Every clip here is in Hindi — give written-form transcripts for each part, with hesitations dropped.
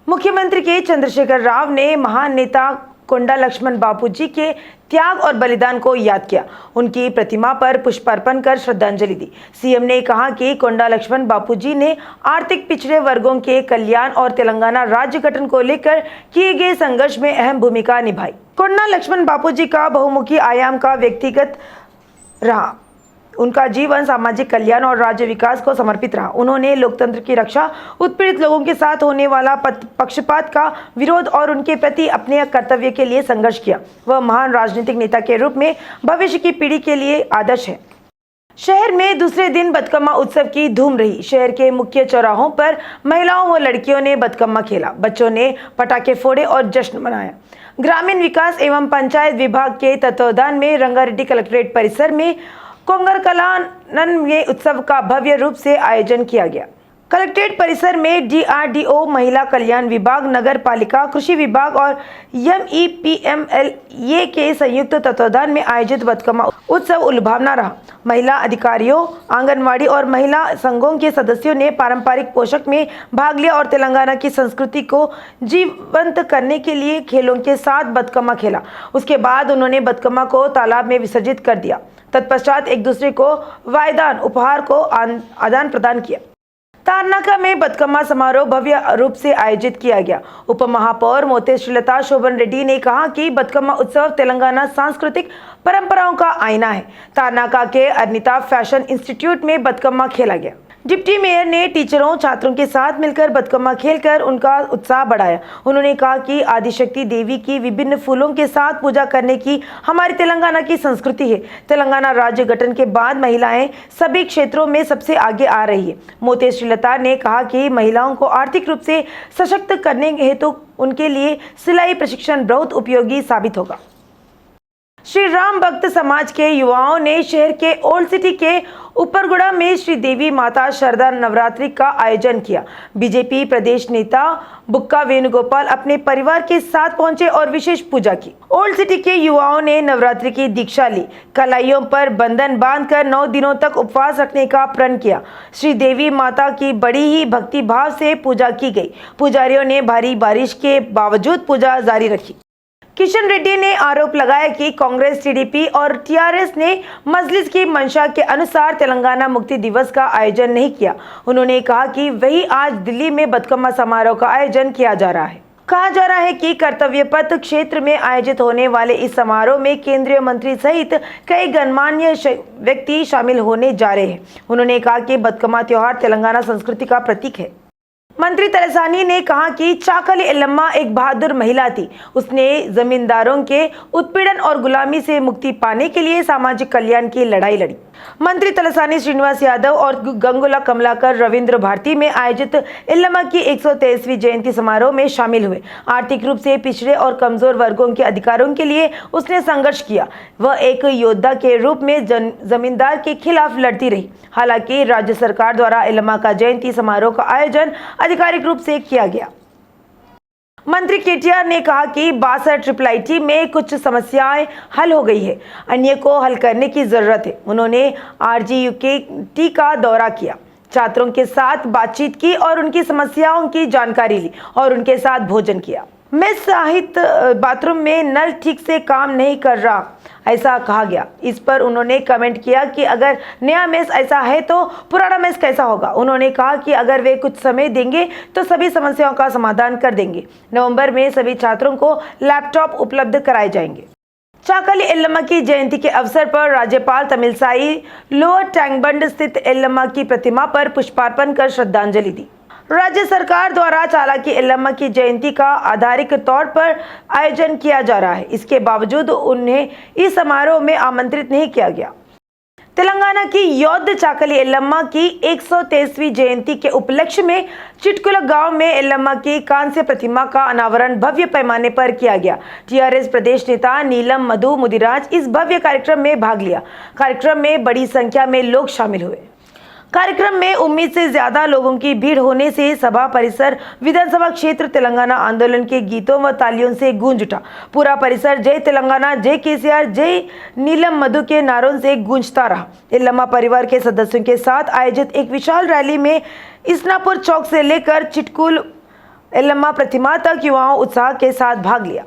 मुख्यमंत्री के चंद्रशेखर राव ने महान नेता कोंडा लक्ष्मण बापूजी के त्याग और बलिदान को याद किया। उनकी प्रतिमा पर पुष्पार्पण कर श्रद्धांजलि दी। सीएम ने कहा कि कोंडा लक्ष्मण बापूजी ने आर्थिक पिछड़े वर्गों के कल्याण और तेलंगाना राज्य गठन को लेकर किए गए संघर्ष में अहम भूमिका निभाई। कोंडा लक्ष्मण बापूजी का बहुमुखी आयाम का व्यक्तिगत रहा। उनका जीवन सामाजिक कल्याण और राज्य विकास को समर्पित रहा। उन्होंने लोकतंत्र की रक्षा, उत्पीड़ित लोगों के साथ होने वाला पक्षपात का विरोध और उनके प्रति अपने कर्तव्य के लिए संघर्ष किया। वह महान राजनीतिक नेता के रूप में भविष्य की पीढ़ी के लिए आदर्श है। शहर में दूसरे दिन बतकम्मा उत्सव की धूम रही। शहर के मुख्य चौराहों पर महिलाओं व लड़कियों ने बतकम्मा खेला। बच्चों ने पटाखे फोड़े और जश्न मनाया। ग्रामीण विकास एवं पंचायत विभाग के तत्वावधान में रंगारेड्डी कलेक्ट्रेट परिसर में कोंगरकलानन में उत्सव का भव्य रूप से आयोजन किया गया। कलेक्ट्रेट परिसर में DRDO, महिला कल्याण विभाग, नगर पालिका, कृषि विभाग और MEPMLA के संयुक्त तत्वावधान में आयोजित बतकम्मा उत्सव लुभावना रहा। महिला अधिकारियों, आंगनवाड़ी और महिला संघों के सदस्यों ने पारंपरिक पोशाक में भाग लिया और तेलंगाना की संस्कृति को जीवंत करने के लिए खेलों के साथ बतकम्मा खेला। उसके बाद उन्होंने बतकम्मा को तालाब में विसर्जित कर दिया। तत्पश्चात एक दूसरे को वायदान उपहार को आदान प्रदान किया। तारनाका में बतकम्मा समारोह भव्य रूप से आयोजित किया गया। उप महापौर मोते श्रीलता शोभन रेड्डी ने कहा कि बतकम्मा उत्सव तेलंगाना सांस्कृतिक परंपराओं का आईना है। तारनाका के अनिता फैशन इंस्टीट्यूट में बतकम्मा खेला गया। डिप्टी मेयर ने टीचरों, छात्रों के साथ मिलकर बतकम्मा खेलकर उनका उत्साह बढ़ाया। उन्होंने कहा कि आदिशक्ति देवी की विभिन्न फूलों के साथ पूजा करने की हमारी तेलंगाना की संस्कृति है। तेलंगाना राज्य गठन के बाद महिलाएं सभी क्षेत्रों में सबसे आगे आ रही है। मोते श्रीलता ने कहा कि महिलाओं को आर्थिक रूप से सशक्त करने हेतु उनके लिए सिलाई प्रशिक्षण बहुत उपयोगी साबित होगा। श्री राम भक्त समाज के युवाओं ने शहर के ओल्ड सिटी के ऊपरगुड़ा में श्री देवी माता शारदा नवरात्रि का आयोजन किया। बीजेपी प्रदेश नेता बुक्का वेणुगोपाल अपने परिवार के साथ पहुंचे और विशेष पूजा की। ओल्ड सिटी के युवाओं ने नवरात्रि की दीक्षा ली। कलाइयों पर बंधन बांधकर 9 दिनों तक उपवास रखने का प्रण किया। श्री देवी माता की बड़ी ही भक्ति भाव से पूजा की गई। पुजारियों ने भारी बारिश के बावजूद पूजा जारी रखी। किशन रेड्डी ने आरोप लगाया कि कांग्रेस, टीडीपी और टीआरएस ने मजलिस की मंशा के अनुसार तेलंगाना मुक्ति दिवस का आयोजन नहीं किया। उन्होंने कहा कि वही आज दिल्ली में बतकम्मा समारोह का आयोजन किया जा रहा है। कहा जा रहा है कि कर्तव्य पथ क्षेत्र में आयोजित होने वाले इस समारोह में केंद्रीय मंत्री सहित कई गणमान्य व्यक्ति शामिल होने जा रहे हैं। उन्होंने कहा कि बतकम्मा त्योहार तेलंगाना संस्कृति का प्रतीक है। मंत्री तलसानी ने कहा कि चाकली एल्लम्मा एक बहादुर महिला थी। उसने जमींदारों के उत्पीड़न और गुलामी से मुक्ति पाने के लिए सामाजिक कल्याण की लड़ाई लड़ी। मंत्री तलसानी श्रीनिवास यादव और गंगुला कमलाकर रविंद्र भारती में आयोजित एल्लम्मा की 123वीं जयंती समारोह में शामिल हुए। आर्थिक रूप से पिछड़े और कमजोर वर्गों के अधिकारों के लिए उसने संघर्ष किया। वह एक योद्धा के रूप में जमींदार के खिलाफ लड़ती रही। हालांकि राज्य सरकार द्वारा एल्लम्मा का जयंती समारोह का आयोजन आधिकारिक रूप से किया गया। मंत्री केटीआर ने कहा कि 62 IIIT में कुछ समस्याएं हल हो गई है, अन्य को हल करने की जरूरत है। उन्होंने RGUKT का दौरा किया, छात्रों के साथ बातचीत की और उनकी समस्याओं की जानकारी ली और उनके साथ भोजन किया। मेस सहित बाथरूम में नल ठीक से काम नहीं कर रहा, ऐसा कहा गया। इस पर उन्होंने कमेंट किया कि अगर नया मेस ऐसा है तो पुराना मेस कैसा होगा। उन्होंने कहा कि अगर वे कुछ समय देंगे तो सभी समस्याओं का समाधान कर देंगे। नवंबर में सभी छात्रों को लैपटॉप उपलब्ध कराए जाएंगे। चाकली एल्लम्मा की जयंती के अवसर पर राज्यपाल तमिलसाई लोअर टैंकबंड स्थित एल्लम्मा की प्रतिमा पर पुष्पार्पण कर श्रद्धांजलि दी। राज्य सरकार द्वारा चालाकी एल्लम्मा की जयंती का आधिकारिक तौर पर आयोजन किया जा रहा है, इसके बावजूद उन्हें इस समारोह में आमंत्रित नहीं किया गया। तेलंगाना की योद्ध चाकली एल्लम्मा की 123वीं जयंती के उपलक्ष्य में चिटकुला गांव में एल्लम्मा की कांस्य प्रतिमा का अनावरण भव्य पैमाने पर किया गया। टीआरएस प्रदेश नेता नीलम मधु मुदिराज इस भव्य कार्यक्रम में भाग लिया। कार्यक्रम में बड़ी संख्या में लोग शामिल हुए। कार्यक्रम में उम्मीद से ज्यादा लोगों की भीड़ होने से सभा परिसर विधानसभा क्षेत्र तेलंगाना आंदोलन के गीतों व तालियों से गूंज उठा। पूरा परिसर जय तेलंगाना, जय केसीआर, जय नीलम मधु के नारों से गूंजता रहा। एल्लम्मा परिवार के सदस्यों के साथ आयोजित एक विशाल रैली में इसनापुर चौक से लेकर चिटकुल एल्लम्मा प्रतिमा तक युवाओं उत्साह के साथ भाग लिया।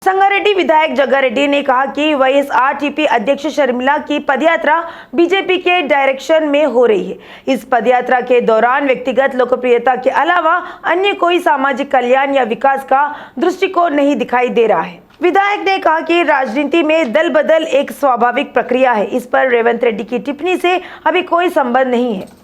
संगारेड्डी विधायक जग्गारेड्डी ने कहा कि वाईएसआरसीपी अध्यक्ष शर्मिला की पदयात्रा बीजेपी के डायरेक्शन में हो रही है। इस पदयात्रा के दौरान व्यक्तिगत लोकप्रियता के अलावा अन्य कोई सामाजिक कल्याण या विकास का दृष्टिकोण नहीं दिखाई दे रहा है। विधायक ने कहा कि राजनीति में दल बदल एक स्वाभाविक प्रक्रिया है, इस पर रेवंत रेड्डी की टिप्पणी से अभी कोई संबंध नहीं है।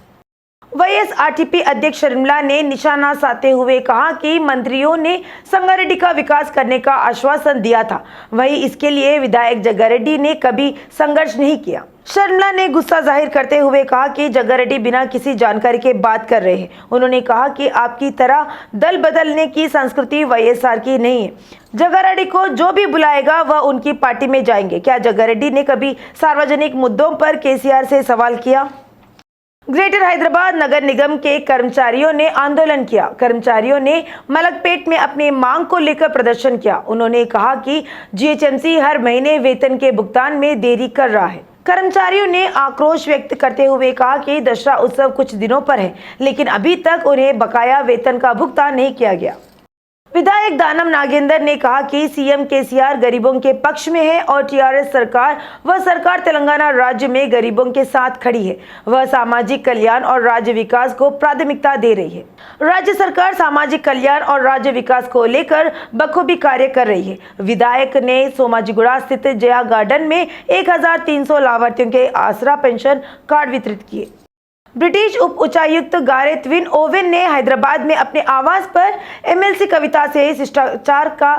वाईएसआरसीपी अध्यक्ष शर्मिला ने निशाना साधते हुए कहा कि मंत्रियों ने संगारेड्डी का विकास करने का आश्वासन दिया था, वहीं इसके लिए विधायक जग्गारेड्डी ने कभी संघर्ष नहीं किया। शर्मिला ने गुस्सा जाहिर करते हुए कहा कि जग्गारेड्डी बिना किसी जानकारी के बात कर रहे हैं। उन्होंने कहा कि आपकी तरह दल बदलने की संस्कृति वाईएसआर की नहीं है। जग्गारेड्डी को जो भी बुलाएगा वह उनकी पार्टी में जाएंगे। क्या जग्गारेड्डी ने कभी सार्वजनिक मुद्दों पर केसीआर से सवाल किया? ग्रेटर हैदराबाद नगर निगम के कर्मचारियों ने आंदोलन किया। कर्मचारियों ने मलकपेट में अपनी मांग को लेकर प्रदर्शन किया। उन्होंने कहा कि जीएचएमसी हर महीने वेतन के भुगतान में देरी कर रहा है। कर्मचारियों ने आक्रोश व्यक्त करते हुए कहा कि दशहरा उत्सव कुछ दिनों पर है, लेकिन अभी तक उन्हें बकाया वेतन का भुगतान नहीं किया गया। विधायक दानम नागेंद्र ने कहा कि सीएम केसीआर गरीबों के पक्ष में है और टीआरएस सरकार वह सरकार तेलंगाना राज्य में गरीबों के साथ खड़ी है। वह सामाजिक कल्याण और राज्य विकास को प्राथमिकता दे रही है। राज्य सरकार सामाजिक कल्याण और राज्य विकास को लेकर बखूबी कार्य कर रही है। विधायक ने सोमाजीगुड़ा स्थित जया गार्डन में 1300 लाभार्थियों के आसरा पेंशन कार्ड वितरित किए। ब्रिटिश उप उच्चायुक्त गारेथ विन ओवेन ने हैदराबाद में अपने आवास पर एमएलसी कविता से शिष्टाचार का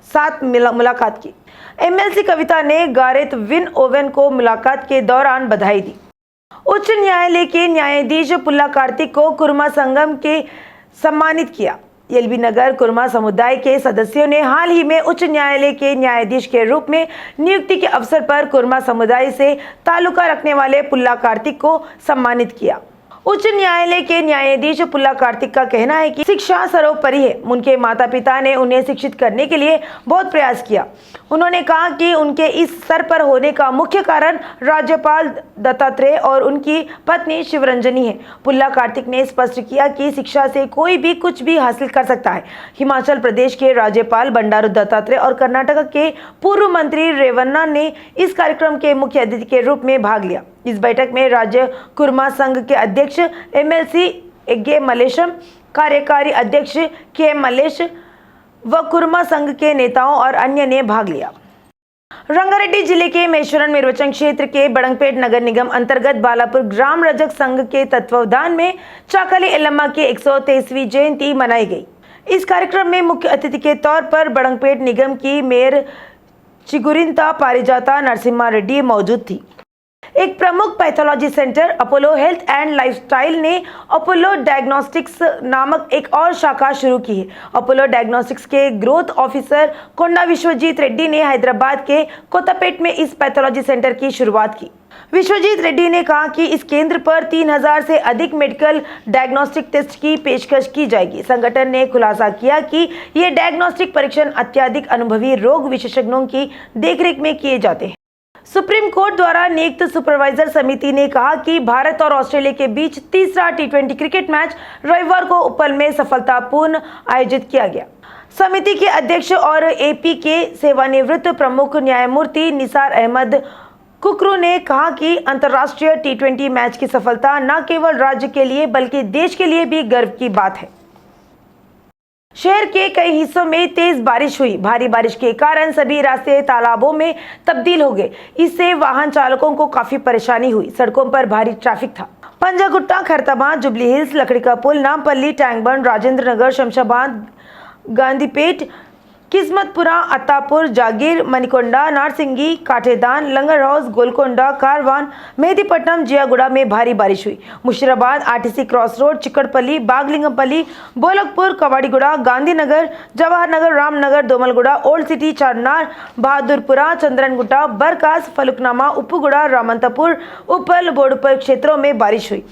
साथ मुलाकात की। एमएलसी कविता ने गारेथ विन ओवेन को मुलाकात के दौरान बधाई दी। उच्च न्यायालय के न्यायाधीश पुल्ला कार्तिक को कुर्मा संगम के सम्मानित किया। एलबी नगर कुर्मा समुदाय के सदस्यों ने हाल ही में उच्च न्यायालय के न्यायाधीश के रूप में नियुक्ति के अवसर पर कुर्मा समुदाय से ताल्लुका रखने वाले पुल्ला कार्तिक को सम्मानित किया। उच्च न्यायालय के न्यायाधीश पुल्ला कार्तिक का कहना है कि शिक्षा सर्वोपरि है। उनके माता पिता ने उन्हें शिक्षित करने के लिए बहुत प्रयास किया। उन्होंने कहा कि उनके इस स्तर पर होने का मुख्य कारण राज्यपाल दत्तात्रेय और उनकी पत्नी शिवरंजनी है। पुल्ला कार्तिक ने स्पष्ट किया कि शिक्षा से कोई भी कुछ भी हासिल कर सकता है। हिमाचल प्रदेश के राज्यपाल बंडारू दत्तात्रेय और कर्नाटक के पूर्व मंत्री रेवन्ना ने इस कार्यक्रम के मुख्य अतिथि के रूप में भाग लिया। इस बैठक में राज्य कुर्मा संघ के अध्यक्ष एमएलसी एगे मलेशम, कार्यकारी अध्यक्ष के मलेश व कुर्मा संघ के नेताओं और अन्य ने भाग लिया। रंगारेड्डी जिले के महेश्वरन निर्वाचन क्षेत्र के बड़ंगपेट नगर निगम अंतर्गत बालापुर ग्राम रजक संघ के तत्वावधान में चाकाली एल्लम्मा की 123वीं जयंती मनाई गई। इस कार्यक्रम में मुख्य अतिथि के तौर पर बड़ंगपेट निगम की मेयर चिगुरिंता पारिजाता नरसिम्हा रेड्डी मौजूद थी। एक प्रमुख pathology centre Apollo health and lifestyle ने अपोलो डायग्नोस्टिक्स नामक एक और शाखा शुरू की है। अपोलो डायग्नोस्टिक्स के ग्रोथ ऑफिसर कोंडा विश्वजीत रेड्डी ने हैदराबाद के कोत्तापेट में इस पैथोलॉजी सेंटर की शुरुआत की। विश्वजीत रेड्डी ने कहा कि इस केंद्र पर 3000 से अधिक मेडिकल डायग्नोस्टिक टेस्ट की पेशकश की जाएगी। संगठन ने खुलासा किया कि ये डायग्नोस्टिक परीक्षण अत्यधिक अनुभवी रोग विशेषज्ञों की देखरेख में किए जाते हैं। सुप्रीम कोर्ट द्वारा नियुक्त सुपरवाइजर समिति ने कहा कि भारत और ऑस्ट्रेलिया के बीच तीसरा टी20 क्रिकेट मैच रविवार को उपल में सफलतापूर्ण आयोजित किया गया। समिति के अध्यक्ष और एपी के सेवानिवृत्त प्रमुख न्यायमूर्ति निसार अहमद कुकरू ने कहा कि अंतर्राष्ट्रीय टी20 मैच की सफलता न केवल राज्य के लिए बल्कि देश के लिए भी गर्व की बात है। शहर के कई हिस्सों में तेज बारिश हुई। भारी बारिश के कारण सभी रास्ते तालाबों में तब्दील हो गए। इससे वाहन चालकों को काफी परेशानी हुई। सड़कों पर भारी ट्रैफिक था। पंजागुट्टा, खरतमा, जुबली हिल्स, लकड़ी का पुल, नामपल्ली, टैंकबंड, राजेंद्र नगर, शमशाबाद, गांधीपेट, किस्मतपुरा, अत्तापुर, जागीर, मणिकोंडा, नारसिंगी, काठेदान, लंगर हाउस, गोलकोंडा, कारवान, मेहदीपट्टनम, जियागुड़ा में भारी बारिश हुई। Musheerabad, RTC cross road, Chikkadpally, Baglingampally, Bholakpur, Kavadiguda, Gandhinagar, Jawahar Nagar, Ramnagar, Domalguda, old city, Charminar, Bahadurpura, Chandrayangutta, Barkas, Falaknuma, Uppuguda, Ramanthapur, Uppal, Boduppal क्षेत्रों में बारिश हुई।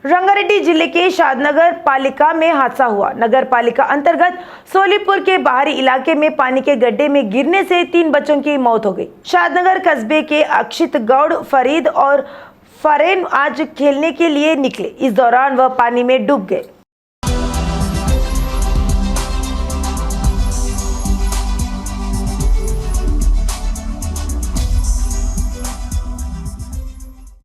रंगारेड्डी जिले के शादनगर पालिका में हादसा हुआ। नगर पालिका अंतर्गत सोलीपुर के बाहरी इलाके में पानी के गड्ढे में गिरने से 3 बच्चों की मौत हो गई। शादनगर कस्बे के अक्षित गौड़, फरीद और फरेन आज खेलने के लिए निकले। इस दौरान वह पानी में डूब गए।